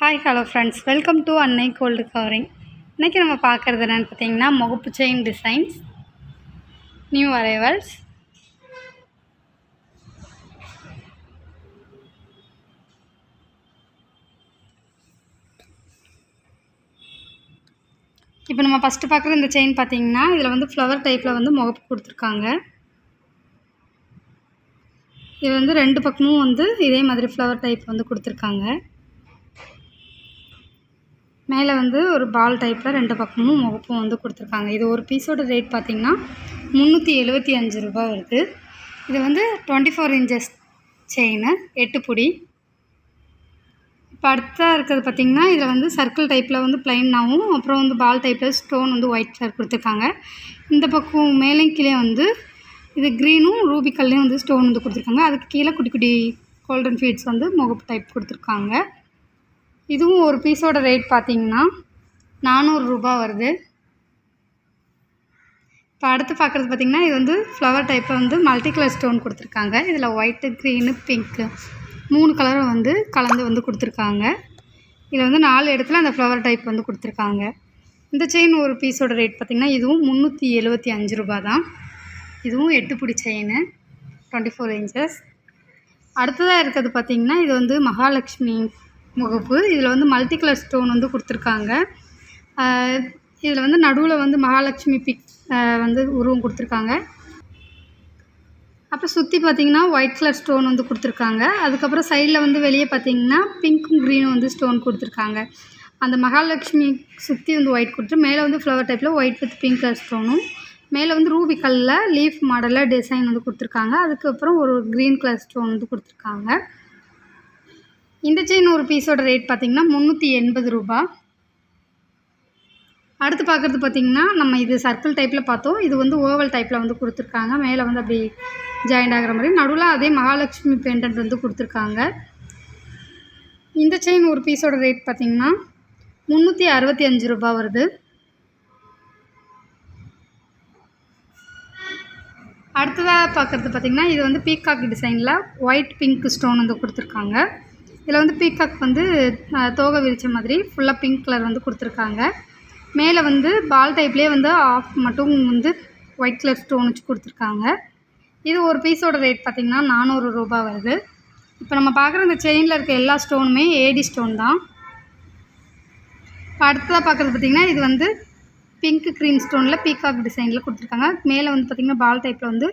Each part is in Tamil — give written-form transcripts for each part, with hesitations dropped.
Hi hello friends, welcome to அன்னை கோல்டு கவரிங். இன்றைக்கி நம்ம பார்க்குறது என்னென்னு பார்த்தீங்கன்னா முகப்பு செயின் டிசைன்ஸ், நியூ அரைவல்ஸ். இப்போ நம்ம ஃபஸ்ட்டு பார்க்குற இந்த செயின் பார்த்தீங்கன்னா இதில் வந்து ஃப்ளவர் டைப்பில் வந்து முகப்பு கொடுத்துருக்காங்க. இது வந்து ரெண்டு பக்கமும் வந்து இதே மாதிரி ஃப்ளவர் டைப் வந்து கொடுத்துருக்காங்க. மேலே வந்து ஒரு பால் டைப்பில் ரெண்டு பக்கமும் முகப்பும் வந்து கொடுத்துருக்காங்க. இது ஒரு பீஸோட ரேட் பார்த்திங்கன்னா 375 ரூபா வருது. இது வந்து 24 இன்ச்சஸ் செயின், 8 புடி. இப்போ அடுத்ததாக இருக்கிறது பார்த்திங்கன்னா இதில் வந்து சர்க்கிள் டைப்பில் வந்து ப்ளைனாகவும், அப்புறம் வந்து பால் டைப்பில் ஸ்டோன் வந்து ஒயிட் கலர் கொடுத்துருக்காங்க. இந்த பக்கம் மேலே கீழே வந்து இது க்ரீனும் ரூபி கல்லையும் வந்து ஸ்டோன் வந்து கொடுத்துருக்காங்க. அதுக்கு கீழே குட்டி குட்டி கோல்டன் ஃபீட்ஸ் வந்து முகப்பு டைப் கொடுத்துருக்காங்க. இதுவும் ஒரு பீஸோட ரேட் பார்த்திங்கன்னா 400 ரூபா வருது. இப்போ அடுத்து பார்க்குறது பார்த்திங்கன்னா இது வந்து ஃப்ளவர் டைப்பில் வந்து மல்டி கலர் ஸ்டோன் கொடுத்துருக்காங்க. இதில் ஒயிட்டு, க்ரீனு, பிங்க்கு 3 கலரும் வந்து கலந்து வந்து கொடுத்துருக்காங்க. இதில் வந்து 4 இடத்துல அந்த ஃப்ளவர் டைப் வந்து கொடுத்துருக்காங்க. இந்த செயின் ஒரு பீஸோட ரேட் பார்த்திங்கன்னா இதுவும் 375 ரூபா தான். இதுவும் 8 புடி செயின், 24 இன்ச்சஸ். அடுத்ததாக இருக்கிறது பார்த்திங்கன்னா இது வந்து மகாலட்சுமி முகப்பு. இதில் வந்து மல்டி கலர் ஸ்டோன் வந்து கொடுத்துருக்காங்க. இதில் வந்து நடுவில் வந்து மகாலட்சுமி பிக் வந்து உருவம் கொடுத்துருக்காங்க. அப்புறம் சுற்றி பார்த்திங்கன்னா ஒயிட் கலர் ஸ்டோன் வந்து கொடுத்துருக்காங்க. அதுக்கப்புறம் சைடில் வந்து வெளியே பார்த்திங்கன்னா பிங்க்கும் க்ரீனும் வந்து ஸ்டோன் கொடுத்துருக்காங்க. அந்த மகாலட்சுமி சுற்றி வந்து ஒயிட் கொடுத்து மேலே வந்து ஃப்ளவர் டைப்பில் ஒயிட் வித் பிங்க் கலர் ஸ்டோனும், மேலே வந்து ரூபி கல்லில் லீஃப் மாடலில் டிசைன் வந்து கொடுத்துருக்காங்க. அதுக்கப்புறம் ஒரு க்ரீன் கலர் ஸ்டோன் வந்து கொடுத்துருக்காங்க. இந்த செயின் ஒரு பீஸோட ரேட் பார்த்திங்கன்னா 380 ரூபா. அடுத்து பார்க்குறது பார்த்திங்கன்னா நம்ம இது சர்க்கிள் டைப்பில் பார்த்தோம். இது வந்து ஓவல் டைப்பில் வந்து கொடுத்துருக்காங்க. மேலே வந்து அப்படி ஜாயிண்ட் ஆகிற மாதிரி நடுவில் அதே மகாலட்சுமி பெண்டன்ட் வந்து கொடுத்துருக்காங்க. இந்த செயின் ஒரு பீஸோட ரேட் பார்த்திங்கன்னா 365 ரூபா வருது. அடுத்ததாக பார்க்குறது பார்த்திங்கன்னா இது வந்து பீகாக் டிசைனில் ஒயிட் பிங்க் ஸ்டோன் வந்து கொடுத்துருக்காங்க. இதில் வந்து பீகாக் வந்து தோகை விரித்த மாதிரி ஃபுல்லாக பிங்க் கலர் வந்து கொடுத்துருக்காங்க. மேலே வந்து பால் டைப்லேயே வந்து ஆஃப் மட்டும் வந்து ஒயிட் கலர் ஸ்டோன் வச்சு கொடுத்துருக்காங்க. இது ஒரு பீஸோட ரேட் பார்த்திங்கன்னா 400 ரூபா வருது. இப்போ நம்ம பார்க்குற இந்த செயினில் இருக்க எல்லா ஸ்டோனுமே ஏடி ஸ்டோன் தான். இப்போ அடுத்ததாக பார்க்குறது பார்த்திங்கன்னா இது வந்து பிங்க் க்ரீன் ஸ்டோனில் பீகாக் டிசைனில் கொடுத்துருக்காங்க. மேலே வந்து பார்த்திங்கன்னா பால் டைப்பில் வந்து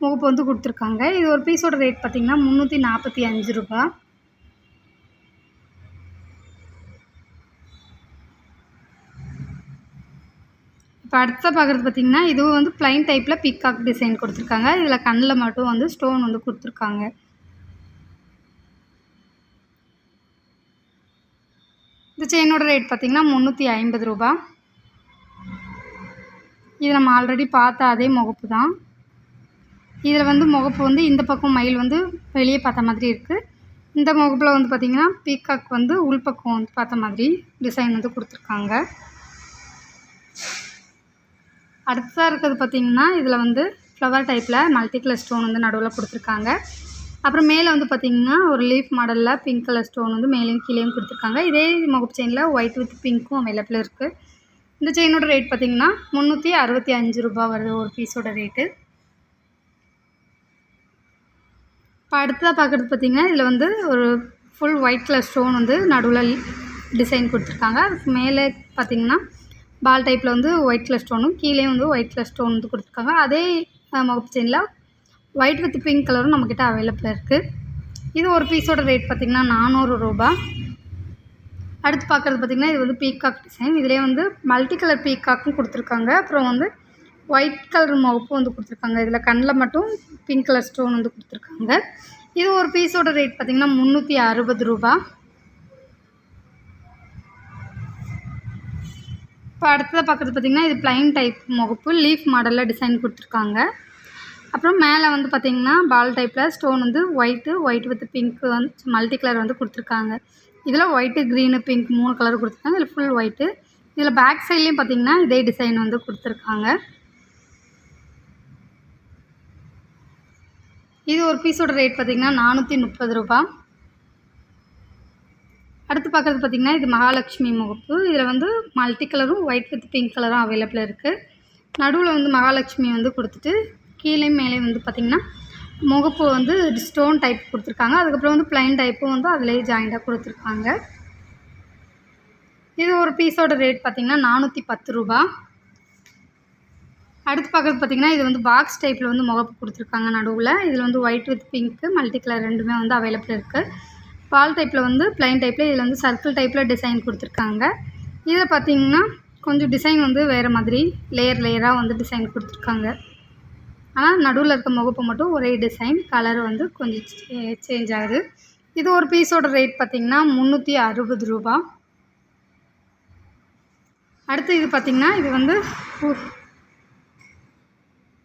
முகப்பு வந்து கொடுத்துருக்காங்க. இது ஒரு பீஸோட ரேட் பார்த்திங்கன்னா 345 ரூபா. இப்போ அடுத்த பார்க்குறது பார்த்திங்கன்னா இதுவும் வந்து ப்ளைன் டைப்பில் பீகாக் டிசைன் கொடுத்துருக்காங்க. இதில் கண்ணில் மட்டும் வந்து ஸ்டோன் வந்து கொடுத்துருக்காங்க. இந்த செயினோட ரேட் பார்த்திங்கன்னா 350 ரூபா. இது நம்ம ஆல்ரெடி பார்த்த அதே முகப்பு தான். இதில் வந்து முகப்பு வந்து இந்த பக்கம் மயில் வந்து வெளியே பார்த்த மாதிரி இருக்குது. இந்த முகப்பில் வந்து பார்த்திங்கன்னா பீகாக் வந்து உள்பக்கம் வந்து பார்த்த மாதிரி டிசைன் வந்து கொடுத்துருக்காங்க. அடுத்ததாக இருக்கிறது பார்த்திங்கன்னா இதில் வந்து ஃப்ளவர் டைப்பில் மல்டி கலர் ஸ்டோன் வந்து நடுவில் கொடுத்துருக்காங்க. அப்புறம் மேலே வந்து பார்த்திங்கன்னா ஒரு லீஃப் மாடலில் பிங்க் கலர் ஸ்டோன் வந்து மேலேயும் கீழேயும் கொடுத்துருக்காங்க. இதே முகப்பு செயினில் ஒயிட் வித் பிங்க்கும் அவைலபிள் இருக்குது. இந்த செயினோட ரேட் பார்த்திங்கன்னா 365 ரூபா வருது ஒரு பீஸோட ரேட்டு. இப்போ அடுத்ததாக பார்க்குறது பார்த்திங்கன்னா இதில் வந்து ஒரு ஃபுல் ஒயிட் கலர் ஸ்டோன் வந்து நடுவில் டிசைன் கொடுத்துருக்காங்க. அதுக்கு மேலே பார்த்திங்கன்னா பால் டைப்பில் வந்து ஒயிட் கலர் ஸ்டோனும் கீழே வந்து ஒயிட் கலர் ஸ்டோன் வந்து கொடுத்துருக்காங்க. அதே முகப்பு செயினில் ஒயிட் வித் பிங்க் கலரும் நம்மக்கிட்ட அவைலபிள் இருக்குது. இது ஒரு பீஸோட ரேட் பார்த்திங்கன்னா 400 ரூபா. அடுத்து பார்க்குறது பார்த்திங்கன்னா இது வந்து பீகாக் டிசைன். இதிலே வந்து மல்டி கலர் பீகாக்கும் கொடுத்துருக்காங்க. அப்புறம் வந்து ஒயிட் கலர் முகப்பும் வந்து கொடுத்துருக்காங்க. இதில் கண்ணில் மட்டும் பிங்க் கலர் ஸ்டோன் வந்து கொடுத்துருக்காங்க. இது ஒரு பீஸோட ரேட் பார்த்திங்கன்னா 360 ரூபா. இப்போ அடுத்ததாக பார்க்குறது பார்த்திங்கன்னா இது ப்ளைன் டைப் முகப்பு, லீஃப் மாடலில் டிசைன் கொடுத்துருக்காங்க. அப்புறம் மேலே வந்து பார்த்திங்கன்னா பால் டைப்பில் ஸ்டோன் வந்து ஒயிட் வித் பிங்க் வந்து மல்டி கலர் வந்து கொடுத்துருக்காங்க. இதில் ஒயிட்டு, க்ரீனு, பிங்க் 3 கலர் கொடுத்துருக்காங்க. இதில் ஃபுல் ஒயிட்டு. இதில் பேக் சைட்லேயும் பார்த்திங்கன்னா இதே டிசைன் வந்து கொடுத்துருக்காங்க. இது ஒரு பீஸோட ரேட் பார்த்திங்கன்னா 430 ரூபா. அடுத்து பார்க்குறது பார்த்திங்கன்னா இது மகாலட்சுமி முகப்பு. இதில் வந்து மல்டி கலரும் ஒயிட் வித் பிங்க் கலரும் அவைலபிளாக இருக்குது. நடுவில் வந்து மகாலட்சுமி வந்து கொடுத்துட்டு கீழே மேலே வந்து பார்த்திங்கன்னா முகப்பு வந்து ஸ்டோன் டைப் கொடுத்துருக்காங்க. அதுக்கப்புறம் வந்து ப்ளைன் டைப்பும் வந்து அதிலேயே ஜாயிண்டாக கொடுத்துருக்காங்க. இது ஒரு பீஸோட ரேட் பார்த்திங்கன்னா 410 ரூபா. அடுத்து பார்க்குறது பார்த்திங்கன்னா இது வந்து பாக்ஸ் டைப்பில் வந்து முகப்பு கொடுத்துருக்காங்க நடுவில். இதில் வந்து white with pink multi colour ரெண்டுமே வந்து அவைலபிள் இருக்குது. பால் டைப்பில் வந்து ப்ளைன் டைப்பில் இதில் வந்து சர்க்கிள் டைப்பில் டிசைன் கொடுத்துருக்காங்க. இதில் பார்த்திங்கன்னா கொஞ்சம் டிசைன் வந்து வேறு மாதிரி லேயராக வந்து டிசைன் கொடுத்துருக்காங்க. ஆனால் நடுவில் இருக்க முகப்பு மட்டும் ஒரே டிசைன், கலர் வந்து கொஞ்சம் சேஞ்ச் ஆகுது. இது ஒரு பீஸோட ரேட் பார்த்திங்கன்னா 360 ரூபா. அடுத்து இது பார்த்திங்கன்னா இது வந்து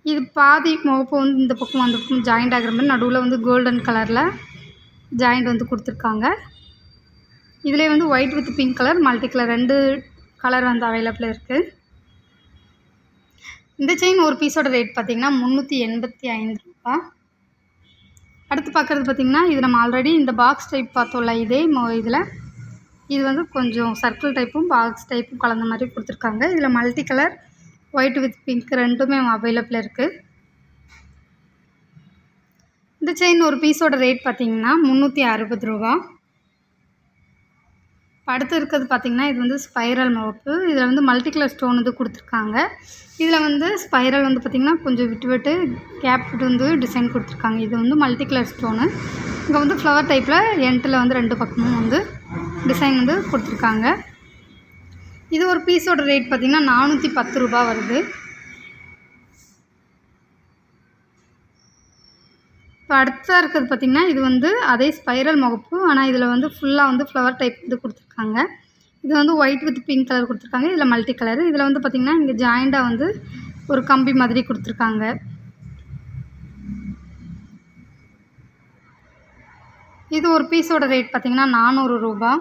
இது பாதி முகப்பு வந்து இந்த பக்கம் அந்த பக்கம் ஜாயிண்ட் ஆகிற மாதிரி நடுவில் வந்து கோல்டன் கலரில் ஜாயிண்ட் வந்து கொடுத்துருக்காங்க. இதிலே வந்து white with pink colour multi colour 2 colour வந்து அவைலபிளாக இருக்குது. இந்த செயின் ஒரு பீஸோட ரேட் பார்த்திங்கன்னா 385 ரூபா. அடுத்து பார்க்குறது பார்த்திங்கன்னா இது நம்ம ஆல்ரெடி இந்த பாக்ஸ் டைப் பார்த்தோம்ல, இதே இதில் இது வந்து கொஞ்சம் சர்க்கிள் டைப்பும் பாக்ஸ் டைப்பும் கலந்த மாதிரி கொடுத்துருக்காங்க. இதில் multi colour white with pink ரெண்டுமே அவைலபிளாக இருக்குது. இந்த செயின் ஒரு பீஸோட ரேட் பார்த்திங்கன்னா 360 ரூபா. அடுத்து இருக்கிறது பார்த்திங்கன்னா இது வந்து ஸ்பைரல் முகப்பு. இதில் வந்து மல்டி கலர் ஸ்டோன் வந்து கொடுத்துருக்காங்க. இதில் வந்து ஸ்பைரல் வந்து பார்த்திங்கன்னா கொஞ்சம் விட்டு கேப் விட்டு வந்து டிசைன் கொடுத்துருக்காங்க. இது வந்து மல்டி கலர் ஸ்டோனு. இங்கே வந்து ஃப்ளவர் டைப்பில் எண்டில் வந்து 2 பக்கமும் வந்து டிசைன் வந்து கொடுத்துருக்காங்க. இது ஒரு பீஸோட ரேட் பார்த்திங்கன்னா 410 ரூபா வருது. இப்போ அடுத்ததாக இருக்கிறது பார்த்திங்கன்னா இது வந்து அதே ஸ்பைரல் முகப்பு. ஆனால் இதில் வந்து ஃபுல்லாக வந்து ஃப்ளவர் டைப் வந்து கொடுத்துருக்காங்க. இது வந்து ஒயிட் வித் பிங்க் கலர் கொடுத்துருக்காங்க. இதில் மல்டி கலர். இதில் வந்து பார்த்திங்கன்னா இங்கே ஜாயிண்டாக வந்து ஒரு கம்பி மாதிரி கொடுத்துருக்காங்க. இது ஒரு பீஸோட ரேட் பார்த்திங்கன்னா 400 ரூபா.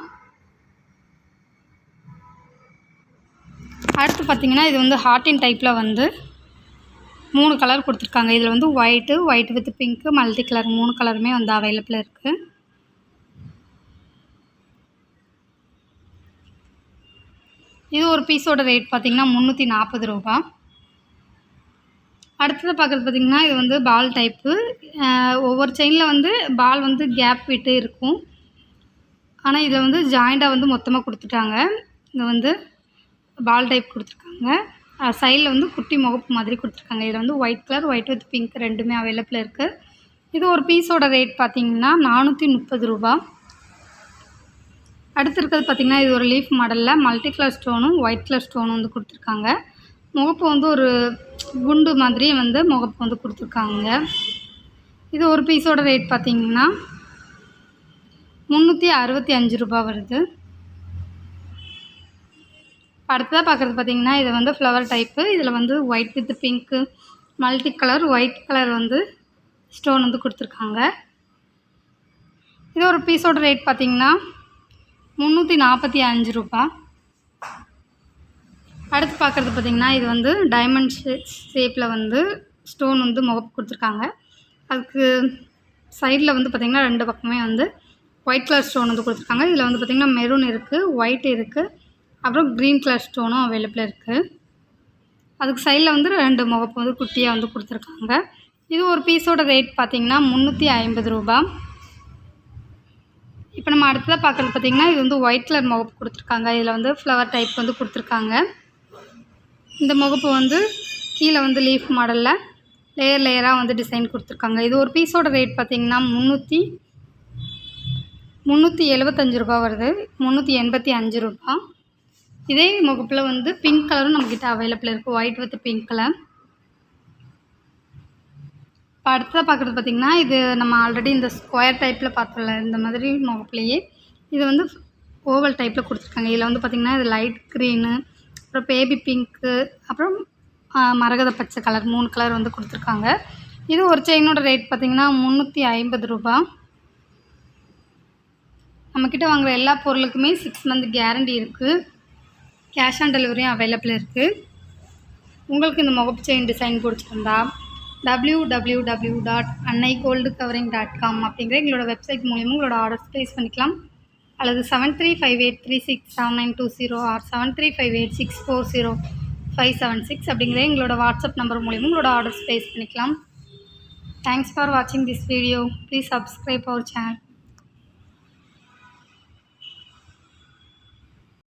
அடுத்து பார்த்திங்கன்னா இது வந்து ஹார்டின் டைப்பில் வந்து 3 கலர் கொடுத்துருக்காங்க. இதில் வந்து white with pink multi colour 3 கலருமே வந்து அவைலபிளாக இருக்குது. இது ஒரு பீஸோட ரேட் பார்த்திங்கன்னா 340 ரூபா. அடுத்தது பார்க்குறது பார்த்திங்கன்னா இது வந்து பால் டைப்பு. ஒவ்வொரு செயினில் வந்து பால் வந்து கேப் விட்டு இருக்கும். ஆனால் இதில் வந்து ஜாயிண்டாக வந்து மொத்தமாக கொடுத்துட்டாங்க. இங்கே வந்து பால் டைப் கொடுத்துருக்காங்க. சைடில் வந்து குட்டி முகப்பு மாதிரி கொடுத்துருக்காங்க. இதில் வந்து white colour white with pink ரெண்டுமே அவைலபிளாக இருக்குது. இது ஒரு பீஸோட ரேட் பார்த்திங்கன்னா 430 ரூபா. அடுத்து இருக்கிறது பார்த்திங்கன்னா இது ஒரு லீஃப் மாடலில் மல்டி கலர் ஸ்டோனும் ஒயிட் கலர் ஸ்டோனும் வந்து கொடுத்துருக்காங்க. முகப்பு வந்து ஒரு குண்டு மாதிரி வந்து முகப்பு வந்து கொடுத்துருக்காங்க. இது ஒரு பீஸோட ரேட் பார்த்திங்கன்னா 365 ரூபா வருது. அடுத்ததாக பார்க்குறது பார்த்திங்கன்னா இது வந்து ஃப்ளவர் டைப்பு. இதில் வந்து white with pink multi colour white colour வந்து ஸ்டோன் வந்து கொடுத்துருக்காங்க. இது ஒரு பீஸோட ரேட் பார்த்திங்கன்னா 345 ரூபா. அடுத்து பார்க்குறது பார்த்திங்கன்னா இது வந்து டைமண்ட் ஷேப்பில் வந்து ஸ்டோன் வந்து முகப்பு கொடுத்துருக்காங்க. அதுக்கு சைடில் வந்து பார்த்திங்கன்னா 2 பக்கமே வந்து ஒயிட் கலர் ஸ்டோன் வந்து கொடுத்துருக்காங்க. இதில் வந்து பார்த்திங்கன்னா மெரூன் இருக்குது, ஒயிட் இருக்குது, அப்புறம் க்ரீன் கலர் ஸ்டோனும் அவைலபிளாக இருக்குது. அதுக்கு சைடில் வந்து 2 முகப்பு வந்து குட்டியாக வந்து கொடுத்துருக்காங்க. இது ஒரு பீஸோட ரேட் பார்த்திங்கன்னா 350 ரூபா. இப்போ நம்ம அடுத்ததாக பார்க்குறது பார்த்திங்கன்னா இது வந்து ஒயிட் கலர் முகப்பு கொடுத்துருக்காங்க. இதில் வந்து ஃப்ளவர் டைப் வந்து கொடுத்துருக்காங்க. இந்த முகப்பு வந்து கீழே வந்து லீஃப் மாடலில் லேயராக வந்து டிசைன் கொடுத்துருக்காங்க. இது ஒரு பீஸோட ரேட் பார்த்திங்கன்னா 375 ரூபா வருது. 385 ரூபா. இதே முகப்பில் வந்து பிங்க் கலரும் நம்மக்கிட்ட அவைலபிள் இருக்குது, ஒயிட் வித் பிங்க் கலர். இப்போ அடுத்ததாக பார்க்குறது பார்த்திங்கன்னா இது நம்ம ஆல்ரெடி இந்த ஸ்கொயர் டைப்பில் பார்த்தோம்ல, இந்த மாதிரி முகப்புலையே இது வந்து ஓவல் டைப்பில் கொடுத்துருக்காங்க. இதில் வந்து பார்த்திங்கன்னா இது லைட் க்ரீனு, அப்புறம் பேபி பிங்க்கு, அப்புறம் மரகத பச்சை கலர் 3 கலர் வந்து கொடுத்துருக்காங்க. இது ஒரு செயினோட ரேட் பார்த்திங்கன்னா 350 ரூபா. நம்மக்கிட்ட வாங்குகிற எல்லா பொருளுக்குமே 6 மந்த் கேரண்டி இருக்குது. கேஷ் ஆன் டெலிவரியும் அவைலபிள் இருக்குது. உங்களுக்கு இந்த முகப்பு செயின் டிசைன் பிடிச்சிருந்தா www.annaigoldcovering.com அப்படிங்கிற எங்களோட வெப்சைட் மூலிமா உங்களோட ஆர்டர்ஸ் ப்ளேஸ் பண்ணிக்கலாம். அல்லது 7358367920 ஆர் 7358640576 அப்படிங்கிற எங்களோட வாட்ஸ்அப் நம்பர் மூலிமா உங்களோட ஆர்டர்ஸ் ப்ளேஸ் பண்ணிக்கலாம். தேங்க்ஸ் ஃபார் வாட்சிங் this video. Please subscribe our channel.